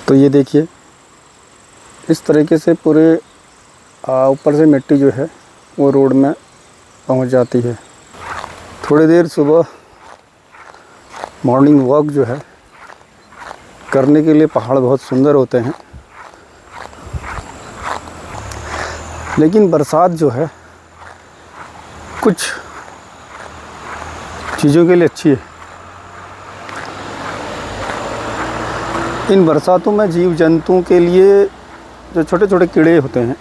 तो ये देखिए इस तरीके से पूरे ऊपर से मिट्टी जो है वो रोड में पहुंच जाती है। थोड़ी देर सुबह मॉर्निंग वॉक जो है करने के लिए पहाड़ बहुत सुंदर होते हैं, लेकिन बरसात जो है कुछ चीज़ों के लिए अच्छी है। इन बरसातों में जीव जंतुओं के लिए जो छोटे छोटे कीड़े होते हैं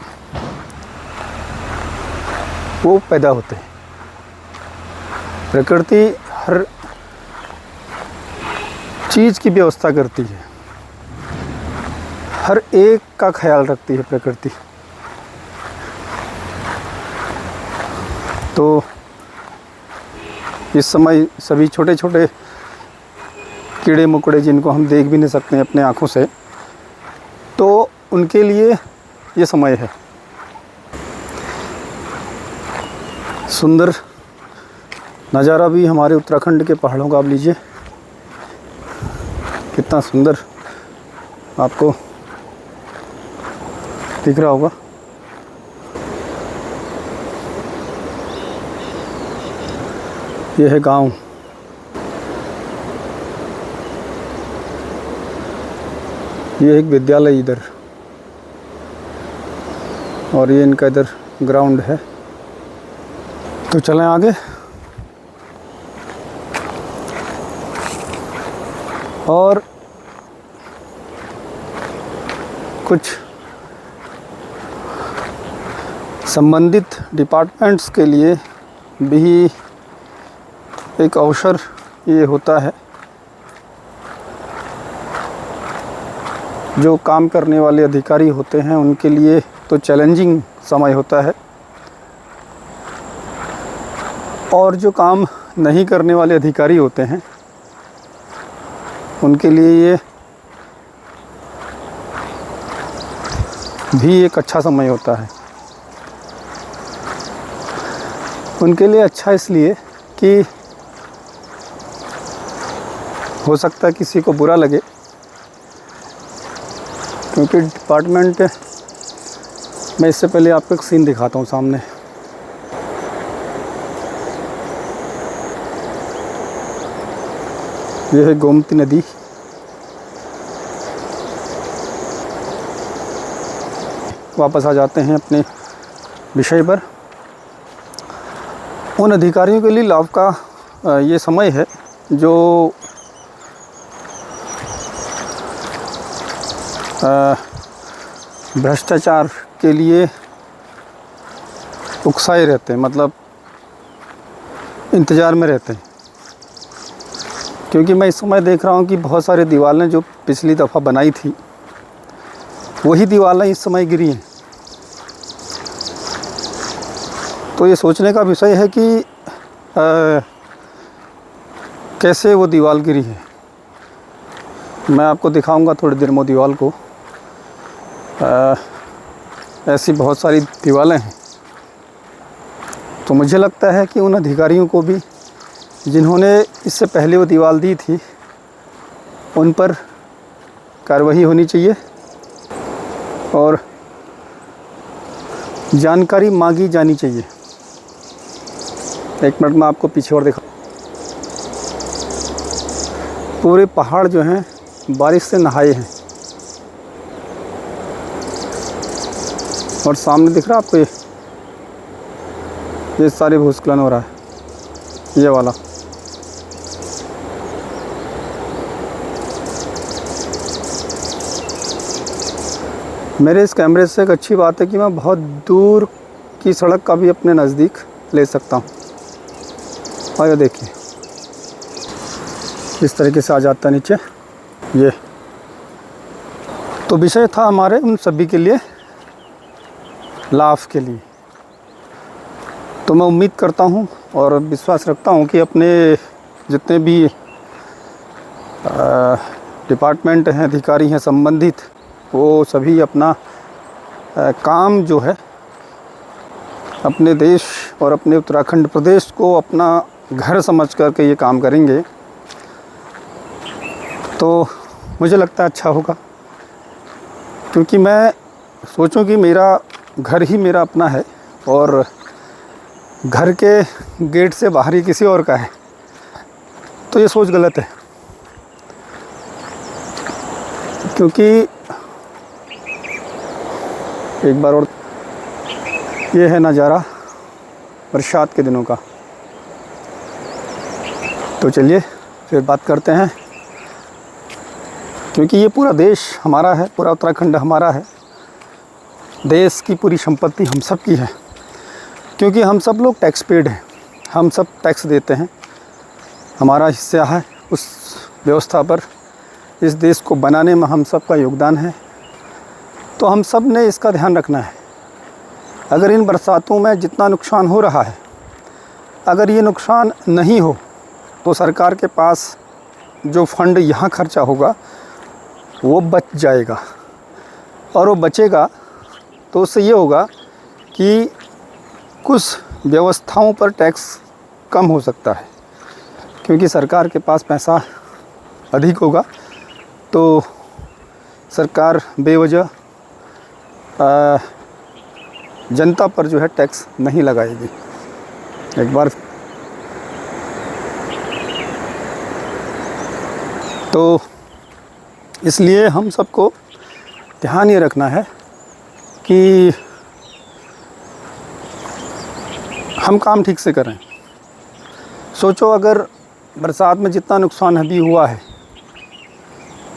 वो पैदा होते हैं। प्रकृति हर चीज़ की व्यवस्था करती है, हर एक का ख्याल रखती है प्रकृति। तो इस समय सभी छोटे छोटे कीड़े मकोड़े जिनको हम देख भी नहीं सकते हैं अपने आँखों से, तो उनके लिए ये समय है। सुंदर नज़ारा भी हमारे उत्तराखंड के पहाड़ों का आप लीजिए, कितना सुंदर आपको दिख रहा होगा। यह है गांव। ये एक विद्यालय इधर, और ये इनका इधर ग्राउंड है। तो चलें आगे। और कुछ संबंधित डिपार्टमेंट्स के लिए भी एक अवसर ये होता है। जो काम करने वाले अधिकारी होते हैं उनके लिए तो चैलेंजिंग समय होता है, और जो काम नहीं करने वाले अधिकारी होते हैं उनके लिए ये भी एक अच्छा समय होता है। उनके लिए अच्छा इसलिए कि हो सकता है किसी को बुरा लगे, क्योंकि डिपार्टमेंट मैं इससे पहले आपको एक सीन दिखाता हूँ सामने। यह है गोमती नदी। वापस आ जाते हैं अपने विषय पर। उन अधिकारियों के लिए लाभ का ये समय है जो भ्रष्टाचार के लिए उकसाए रहते हैं, मतलब इंतज़ार में रहते हैं। क्योंकि मैं इस समय देख रहा हूँ कि बहुत सारी दीवारें जो पिछली दफ़ा बनाई थी वही दीवारें इस समय गिरी हैं। तो ये सोचने का विषय है कि कैसे वो दीवार गिरी है। मैं आपको दिखाऊंगा थोड़ी देर में दीवार को। ऐसी बहुत सारी दीवारें हैं। तो मुझे लगता है कि उन अधिकारियों को भी जिन्होंने इससे पहले वो दीवार दी थी उन पर कार्रवाई होनी चाहिए और जानकारी मांगी जानी चाहिए। एक मिनट में आपको पीछे और दिखा। पूरे पहाड़ जो हैं बारिश से नहाए हैं, और सामने दिख रहा है आपको ये सारे भूस्खलन हो रहा है, ये वाला। मेरे इस कैमरे से एक अच्छी बात है कि मैं बहुत दूर की सड़क का भी अपने नज़दीक ले सकता हूँ। और ये देखिए इस तरीके से आ जाता है नीचे। ये तो विषय था हमारे उन सभी के लिए लाभ के लिए। तो मैं उम्मीद करता हूँ और विश्वास रखता हूँ कि अपने जितने भी डिपार्टमेंट हैं, अधिकारी हैं संबंधित, वो सभी अपना काम जो है अपने देश और अपने उत्तराखंड प्रदेश को अपना घर समझ कर के ये काम करेंगे तो मुझे लगता है अच्छा होगा। क्योंकि मैं सोचूं कि मेरा घर ही मेरा अपना है और घर के गेट से बाहर ही किसी और का है, तो ये सोच गलत है। क्योंकि एक बार और, ये है नज़ारा बरसात के दिनों का। तो चलिए फिर बात करते हैं, क्योंकि ये पूरा देश हमारा है, पूरा उत्तराखंड हमारा है, देश की पूरी संपत्ति हम सब की है। क्योंकि हम सब लोग टैक्स पेड हैं, हम सब टैक्स देते हैं, हमारा हिस्सा है उस व्यवस्था पर। इस देश को बनाने में हम सब का योगदान है, तो हम सब ने इसका ध्यान रखना है। अगर इन बरसातों में जितना नुकसान हो रहा है, अगर ये नुकसान नहीं हो तो सरकार के पास जो फंड यहाँ खर्चा होगा वो बच जाएगा, और वो बचेगा तो उससे ये होगा कि कुछ व्यवस्थाओं पर टैक्स कम हो सकता है। क्योंकि सरकार के पास पैसा अधिक होगा तो सरकार बेवजह जनता पर जो है टैक्स नहीं लगाएगी। एक बार तो इसलिए हम सबको ध्यान ये रखना है कि हम काम ठीक से करें। सोचो, अगर बरसात में जितना नुकसान अभी हुआ है,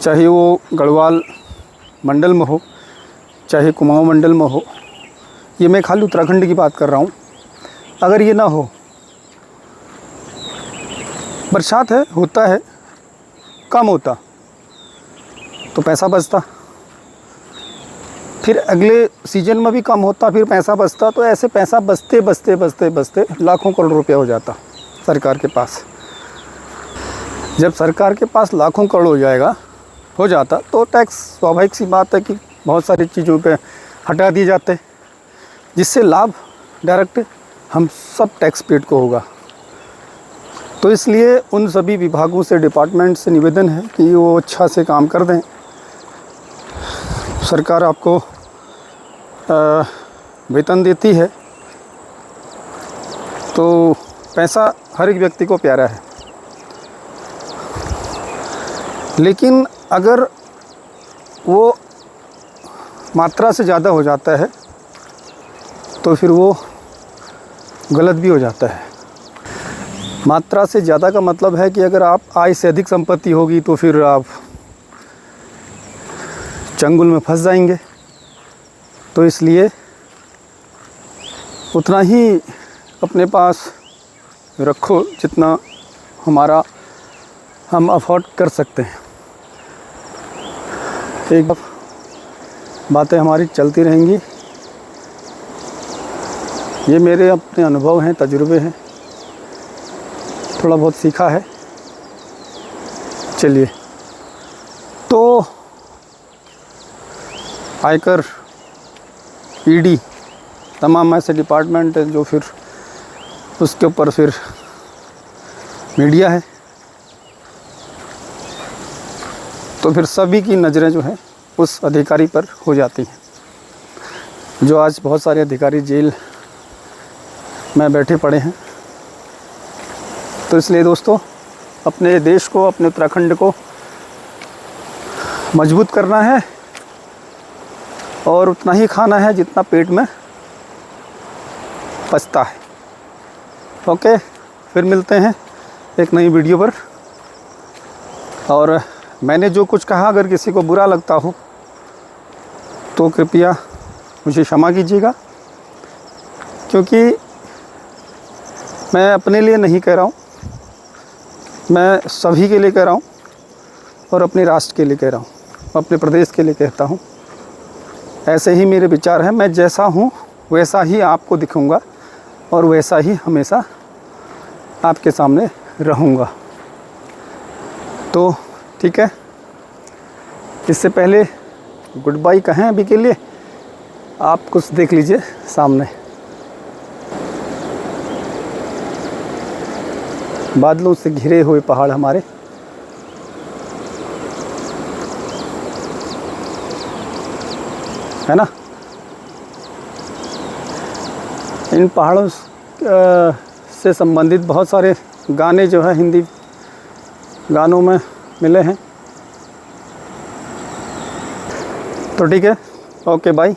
चाहे वो गढ़वाल मंडल में हो, चाहे कुमाऊं मंडल में हो, ये मैं खाली उत्तराखंड की बात कर रहा हूँ, अगर ये ना हो, बरसात है, होता है, कम होता तो पैसा बचता, फिर अगले सीजन में भी कम होता, फिर पैसा बचता, तो ऐसे पैसा बचते बचते बचते बचते लाखों करोड़ रुपया हो जाता सरकार के पास। जब सरकार के पास लाखों करोड़ हो जाता तो टैक्स, स्वाभाविक सी बात है कि बहुत सारी चीज़ों पे हटा दिए जाते, जिससे लाभ डायरेक्ट हम सब टैक्स पेड को होगा। तो इसलिए उन सभी विभागों से, डिपार्टमेंट से निवेदन है कि वो अच्छा से काम कर दें। सरकार आपको वेतन देती है तो पैसा हर एक व्यक्ति को प्यारा है, लेकिन अगर वो मात्रा से ज़्यादा हो जाता है तो फिर वो गलत भी हो जाता है। मात्रा से ज़्यादा का मतलब है कि अगर आप आय से अधिक संपत्ति होगी तो फिर आप चंगुल में फंस जाएंगे। तो इसलिए उतना ही अपने पास रखो जितना हम अफोर्ड कर सकते हैं। एक बातें हमारी चलती रहेंगी, ये मेरे अपने अनुभव हैं, तजुर्बे हैं, थोड़ा बहुत सीखा है। चलिए, तो आयकर, ईडी, तमाम ऐसे डिपार्टमेंट हैं जो फिर उसके ऊपर फिर मीडिया है, तो फिर सभी की नज़रें जो है उस अधिकारी पर हो जाती हैं। जो आज बहुत सारे अधिकारी जेल में बैठे पड़े हैं। तो इसलिए दोस्तों, अपने देश को, अपने उत्तराखंड को मजबूत करना है और उतना ही खाना है जितना पेट में पचता है। ओके, फिर मिलते हैं एक नई वीडियो पर। और मैंने जो कुछ कहा अगर किसी को बुरा लगता हो तो कृपया मुझे क्षमा कीजिएगा, क्योंकि मैं अपने लिए नहीं कह रहा हूँ, मैं सभी के लिए कह रहा हूँ और अपने राष्ट्र के लिए कह रहा हूँ, अपने प्रदेश के लिए कहता हूँ। ऐसे ही मेरे विचार हैं, मैं जैसा हूँ वैसा ही आपको दिखूँगा और वैसा ही हमेशा आपके सामने रहूँगा। तो ठीक है, इससे पहले गुड बाय कहें अभी के लिए, आप कुछ देख लीजिए सामने, बादलों से घिरे हुए पहाड़ हमारे। है ना। इन पहाड़ों से संबंधित बहुत सारे गाने जो है हिंदी गानों में मिले हैं। तो ठीक है, ओके बाय।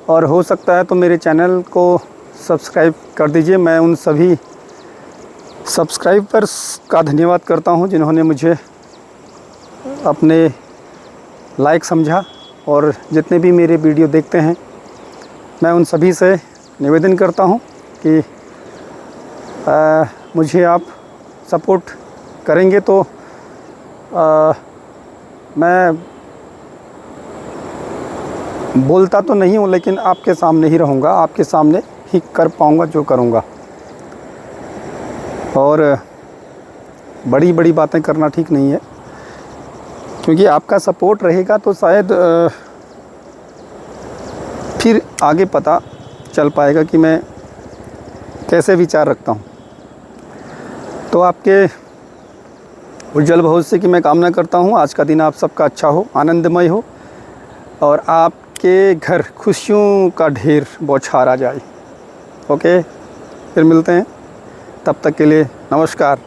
और हो सकता है तो मेरे चैनल को सब्सक्राइब कर दीजिए। मैं उन सभी सब्सक्राइबर्स का धन्यवाद करता हूं जिन्होंने मुझे अपने लायक समझा, और जितने भी मेरे वीडियो देखते हैं मैं उन सभी से निवेदन करता हूं कि मुझे आप सपोर्ट करेंगे तो मैं बोलता तो नहीं हूँ, लेकिन आपके सामने ही रहूँगा, आपके सामने ही कर पाऊँगा जो करूँगा। और बड़ी बड़ी बातें करना ठीक नहीं है, क्योंकि आपका सपोर्ट रहेगा तो शायद फिर आगे पता चल पाएगा कि मैं कैसे विचार रखता हूँ। तो आपके उज्जवल भविष्य की मैं कामना करता हूँ। आज का दिन आप सबका अच्छा हो, आनंदमय हो, और आपके घर खुशियों का ढेर बौछार आ जाए। ओके, फिर मिलते हैं, तब तक के लिए नमस्कार।